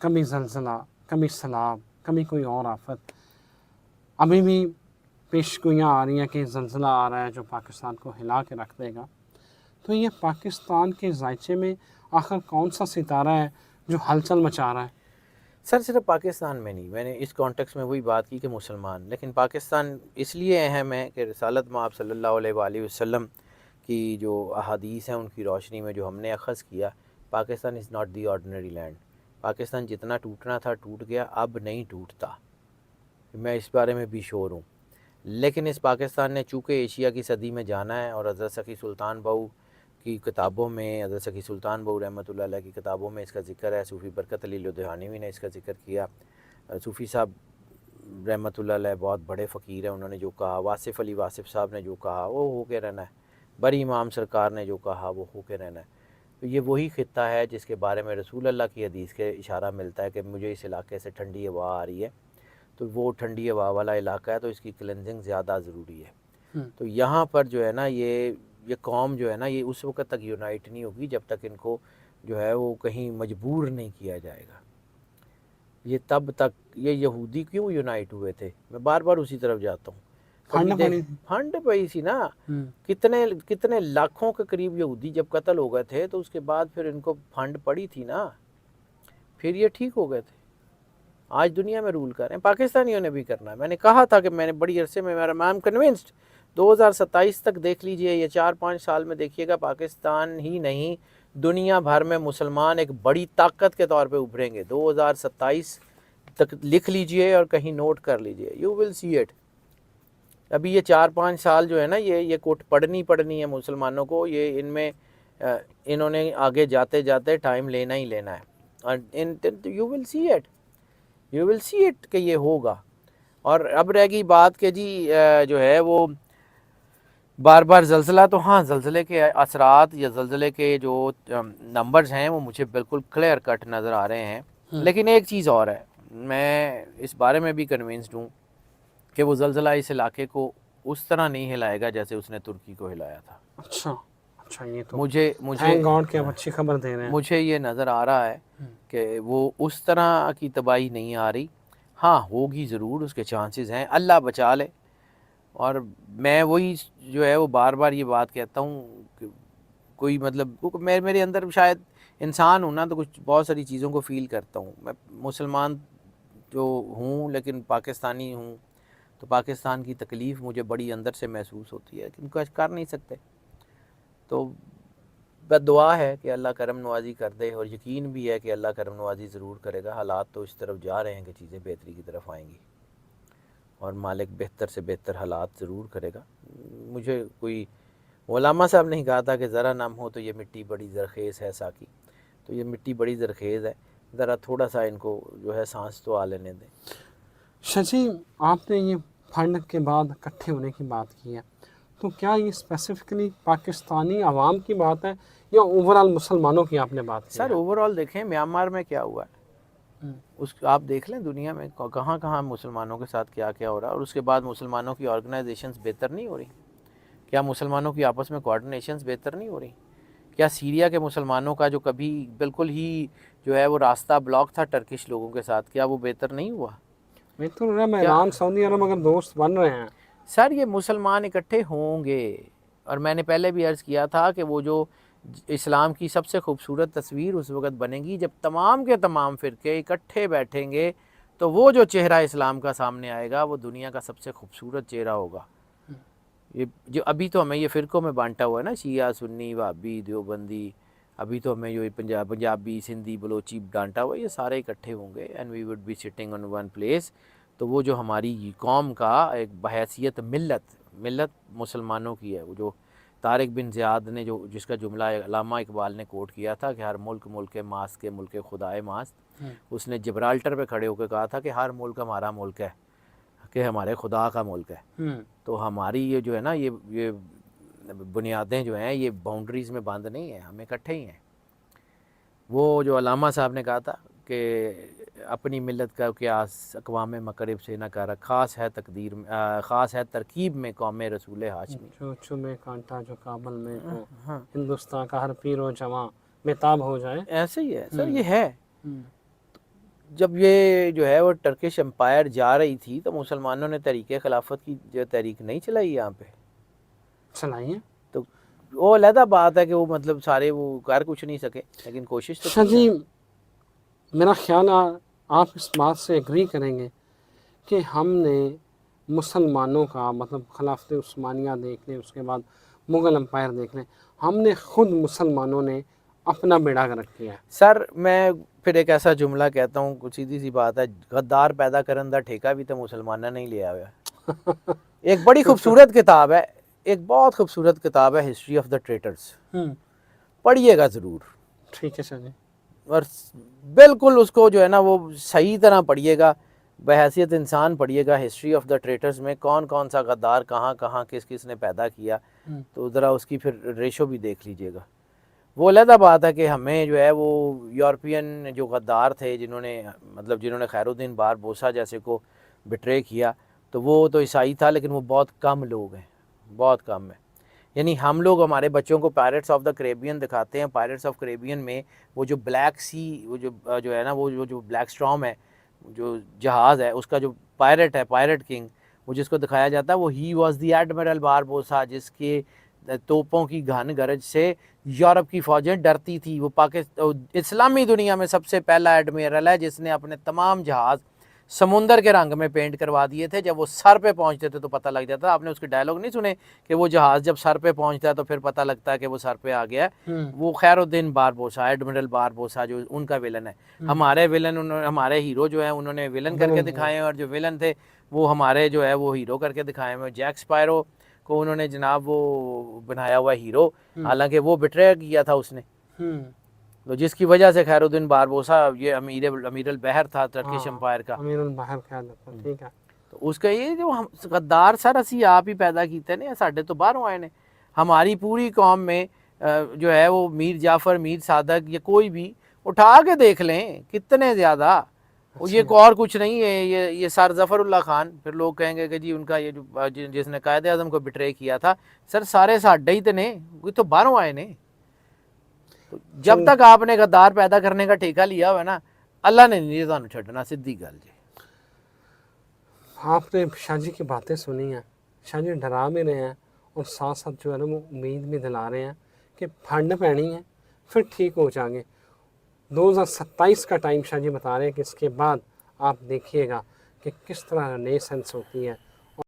کبھی زلزلہ، کبھی سیلاب، کبھی کوئی اور آفت. ابھی بھی پیشگوئیاں آ رہی ہیں کہ زلزلہ آ رہا ہے جو پاکستان کو ہلا کے رکھ دے گا. تو یہ پاکستان کے ذائچے میں آخر کون سا ستارہ ہے جو ہلچل مچا رہا ہے؟ سر صرف پاکستان میں نہیں، میں نے اس کانٹیکس میں وہی بات کی کہ مسلمان، لیکن پاکستان اس لیے اہم ہے کہ رسالت مآب صلی اللہ علیہ وآلہ وسلم کی جو احادیث ہیں ان کی روشنی میں جو ہم نے اخذ کیا، Pakistan is not the ordinary land. Pakistan جتنا ٹوٹنا تھا ٹوٹ گیا، اب نہیں ٹوٹتا، میں اس بارے میں بھی شور ہوں. لیکن اس پاکستان نے چونکہ ایشیا کی صدی میں جانا ہے، اور حضرت سخی سلطان بہو کی کتابوں میں، حضرت سخی سلطان بہو رحمۃ اللہ علیہ کی کتابوں میں اس کا ذکر ہے. صوفی برکت علی لدھیانوی نے اس کا ذکر کیا. صوفی صاحب رحمۃ اللہ علیہ بہت بڑے فقیر ہیں، انہوں نے جو کہا، واصف علی واصف صاحب نے جو کہا وہ ہو کے رہنا ہے. بری امام سرکار نے جو کہا وہ ہو کے رہنا ہے. تو یہ وہی خطہ ہے جس کے بارے میں رسول اللہ کی حدیث کے اشارہ ملتا ہے کہ مجھے اس علاقے سے ٹھنڈی ہوا آ رہی ہے، تو وہ ٹھنڈی ہوا والا علاقہ ہے، تو اس کی کلینزنگ زیادہ ضروری ہے. تو یہاں پر جو ہے نا یہ قوم جو ہے نا یہ اس وقت تک یونائٹ نہیں ہوگی جب تک ان کو جو ہے وہ کہیں مجبور نہیں کیا جائے گا. یہ تب تک یہ یہودی کیوں یونائٹ ہوئے تھے؟ میں بار بار اسی طرف جاتا ہوں. پھنڈ پئی سی نا، کتنے لاکھوں کے قریب یہودی جب قتل ہو گئے تھے تو اس کے بعد پھر ان کو پھنڈ پڑی تھی نا، پھر یہ ٹھیک ہو گئے تھے. آج دنیا میں رول کر رہے ہیں، پاکستانیوں نے بھی کرنا ہے. میں نے کہا تھا کہ میں نے بڑی عرصے میں میرا میم کنونسڈ 2027 تک دیکھ لیجئے، یہ 4-5 سال میں دیکھیے گا، پاکستان ہی نہیں دنیا بھر میں مسلمان ایک بڑی طاقت کے طور پہ ابھریں گے. 2027 تک لکھ لیجئے اور کہیں نوٹ کر لیجئے، یو ول سی اٹ. ابھی یہ 4-5 سال جو ہے نا یہ کوٹ پڑنی ہے مسلمانوں کو، یہ ان میں انہوں نے آگے جاتے جاتے ٹائم لینا ہی لینا ہے. اور you will see it, you will see it کہ یہ ہوگا. اور اب رہ گئی بات کہ جی جو ہے وہ بار بار زلزلہ، تو ہاں زلزلے کے اثرات یا زلزلے کے جو نمبرز ہیں وہ مجھے بالکل کلیئر کٹ نظر آ رہے ہیں. لیکن ایک چیز اور ہے، میں اس بارے میں بھی کنونسڈ ہوں کہ وہ زلزلہ اس علاقے کو اس طرح نہیں ہلائے گا جیسے اس نے ترکی کو ہلایا تھا. اچھا یہ تو مجھے تھینک گاڈ کہ آپ اچھی خبر دے رہے ہیں. مجھے یہ نظر آ رہا ہے کہ وہ اس طرح کی تباہی نہیں آ رہی. ہاں ہوگی ضرور، اس کے چانسز ہیں، اللہ بچا لے. اور میں وہی جو ہے وہ بار بار یہ بات کہتا ہوں کہ کوئی مطلب میرے اندر شاید انسان ہوں نا، تو کچھ بہت ساری چیزوں کو فیل کرتا ہوں. میں مسلمان جو ہوں لیکن پاکستانی ہوں، تو پاکستان کی تکلیف مجھے بڑی اندر سے محسوس ہوتی ہے، لیکن کچھ کر نہیں سکتے. تو بس دعا ہے کہ اللہ کرم نوازی کر دے، اور یقین بھی ہے کہ اللہ کرم نوازی ضرور کرے گا. حالات تو اس طرف جا رہے ہیں کہ چیزیں بہتری کی طرف آئیں گی، اور مالک بہتر سے بہتر حالات ضرور کرے گا. مجھے کوئی علامہ صاحب نے کہا تھا کہ ذرا نم ہو تو یہ مٹی بڑی زرخیز ہے ساقی. تو یہ مٹی بڑی زرخیز ہے، ذرا تھوڑا سا ان کو جو ہے سانس تو آ لینے دیں. شجی، آپ نے یہ فنڈ کے بعد اکٹھے ہونے کی بات کی ہے، تو کیا یہ اسپیسیفکلی پاکستانی عوام کی بات ہے یا اوورآل مسلمانوں کی آپ نے بات کی ہے؟ سر اوورآل دیکھیں میانمار میں کیا ہوا ہے، آپ دیکھ لیں دنیا میں کہاں کہاں مسلمانوں کے ساتھ کیا کیا ہو رہا ہے. اور اس کے بعد مسلمانوں کی آرگنائزیشنز بہتر نہیں ہو رہی؟ کیا مسلمانوں کی آپس میں کوارڈینیشنز بہتر نہیں ہو رہی؟ کیا سیریا کے مسلمانوں کا جو کبھی بالکل ہی جو ہے وہ راستہ بلاک تھا ٹرکش لوگوں کے ساتھ، کیا وہ بہتر نہیں ہوا؟ بہتر میں ایران سعودی عرب اگر دوست بن رہے ہیں سر، یہ مسلمان اکٹھے ہوں گے. اور میں نے پہلے بھی عرض کیا تھا کہ وہ جو اسلام کی سب سے خوبصورت تصویر اس وقت بنے گی جب تمام کے تمام فرقے اکٹھے بیٹھیں گے، تو وہ جو چہرہ اسلام کا سامنے آئے گا وہ دنیا کا سب سے خوبصورت چہرہ ہوگا. یہ جو ابھی تو ہمیں یہ فرقوں میں بانٹا ہوا ہے نا، شیعہ سنی وہابی دیوبندی، ابھی تو ہمیں جو پنجابی سندھی بلوچی ڈانٹا ہوا ہے، یہ سارے اکٹھے ہوں گے and we would be sitting on one place. تو وہ جو ہماری قوم کا ایک بحیثیت ملت مسلمانوں کی ہے، وہ جو طارق بن زیاد نے جس کا جملہ علامہ اقبال نے کوٹ کیا تھا کہ ہر ملک ماست کے ملک خدائے ماست، اس نے جبرالٹر پہ کھڑے ہو کے کہا تھا کہ ہر ملک ہمارا ملک ہے، کہ ہمارے خدا کا ملک ہے. تو ہماری یہ جو ہے نا یہ بنیادیں جو ہیں یہ باؤنڈریز میں بند نہیں ہیں، ہم اکٹھے ہی ہیں. وہ جو علامہ صاحب نے کہا تھا کہ اپنی ملت کا قیاس اقوام مغرب سے نہ کر، خاص ہے ترکیب میں قوم رسول ہاشمی. جو چمے کانٹا جو کابل میں ہو، ہندوستان کا ہر پیر و جواں بےتاب ہو جائے. ایسے ہی ہے سر، یہ ہے. جب یہ جو ہے وہ ٹرکش امپائر جا رہی تھی تو مسلمانوں نے تحریک خلافت کی جو تحریک نہیں چلائی یہاں پہ؟ چلائیے. تو وہ علیحدہ بات ہے کہ وہ مطلب سارے وہ کر کچھ نہیں سکے، لیکن کوشش تو شاہ کی جی نا۔ میرا خیال آپ اس بات سے ایگری کریں گے کہ ہم نے مسلمانوں کا مطلب خلافت عثمانیہ دیکھ لیں، اس کے بعد مغل امپائر دیکھ لیں، ہم نے خود مسلمانوں نے اپنا بیڑا گرک کیا ہے. سر میں پھر ایک ایسا جملہ کہتا ہوں، کچھ سیدھی سی بات ہے، غدار پیدا کرن دا ٹھیکہ بھی تو مسلمانہ نہیں لیا ہوا. ایک بڑی خوبصورت کتاب ہے، ایک بہت خوبصورت کتاب ہے ہسٹری آف دا ٹریٹرز، پڑھیے گا ضرور، ٹھیک ہے شاہ جی. اور بالکل اس کو جو ہے نا وہ صحیح طرح پڑھیے گا، بحیثیت انسان پڑھیے گا. ہسٹری آف دا ٹریٹرز میں کون کون سا غدار کہاں کہاں کس کس نے پیدا کیا، تو ذرا اس کی پھر ریشو بھی دیکھ لیجئے گا. وہ علیحدہ بات ہے کہ ہمیں جو ہے وہ یورپین جو غدار تھے جنہوں نے خیر الدین باربوسا جیسے کو بٹرے کیا، تو وہ تو عیسائی تھا، لیکن وہ بہت کم لوگ ہیں، بہت کم ہیں. یعنی ہم لوگ ہمارے بچوں کو پائرٹس آف دا کریبین دکھاتے ہیں. پائرٹس آف کریبین میں وہ جو بلیک سی وہ جو ہے نا وہ جو بلیک اسٹارم ہے، جو جہاز ہے، اس کا جو پائرٹ ہے، پائرٹ کنگ، وہ جس کو دکھایا جاتا ہے وہ ہی واز دی ایڈمرل باربوسا، جس کے توپوں کی گھن گرج سے یورپ کی فوجیں ڈرتی تھی. وہ اسلامی دنیا میں سب سے پہلا ایڈمرل ہے جس نے اپنے تمام جہاز سمندر کے رنگ میں پینٹ کروا دیے تھے. جب وہ سر پہ پہنچتے تھے تو پتہ لگ جاتا. آپ نے اس کے ڈائلاگ نہیں سنے کہ وہ جہاز جب سر پہ پہنچتا ہے تو پھر پتہ لگتا ہے کہ وہ سر پہ آ گیا ہے؟ وہ خیر الدین باربوسا، ایڈمرل باربوسا، جو ان کا ولن ہے. ہمارے ولن، ہمارے ہیرو جو ہیں انہوں نے ولن کر کے دکھائے ہیں، اور جو ولن تھے وہ ہمارے جو ہے وہ ہیرو کر کے دکھائے ہیں. جیک سپائرو کو انہوں نے جناب وہ بنایا ہوا ہیرو، حالانکہ وہ بٹرے کیا تھا اس نے، تو جس کی وجہ سے خیر الدین باربوسا یہ امیر البحر تھا ٹرکش امپائر کا. امیر البحر خیال رکھو. ٹھیک ہے. تو اس کا یہ جو غدار سر اسی آپ ہی پیدا کیتے نے، ساڈے تو باہروں آئے نے. ہماری پوری قوم میں جو ہے وہ میر جعفر، میر صادق، یا کوئی بھی اٹھا کے دیکھ لیں کتنے زیادہ. یہ اور کچھ نہیں ہے، یہ سر ظفر اللہ خان. پھر لوگ کہیں گے کہ جی ان کا یہ جو جس نے قائد اعظم کو بٹرے کیا تھا، سر سارے ساڈے ہی تو نے، کوئی تو باہروں آئے نے. تو جب تک آپ نے غدار پیدا کرنے کا ٹھیکہ لیا ہوا ہے نا، اللہ نے نہیں تانوں چھڈنا، سیدھی گل جی. آپ نے شاہ جی کی باتیں سنی ہیں، شاہ جی ڈرا بھی رہے ہیں اور ساتھ ساتھ جو ہے نا وہ امید بھی دلا رہے ہیں کہ پھڑ پینی ہے پھر ٹھیک ہو جائیں گے. 2027 کا ٹائم شاہ جی بتا رہے ہیں کہ اس کے بعد آپ دیکھیے گا کہ کس طرح ریسنس ہوتی ہے.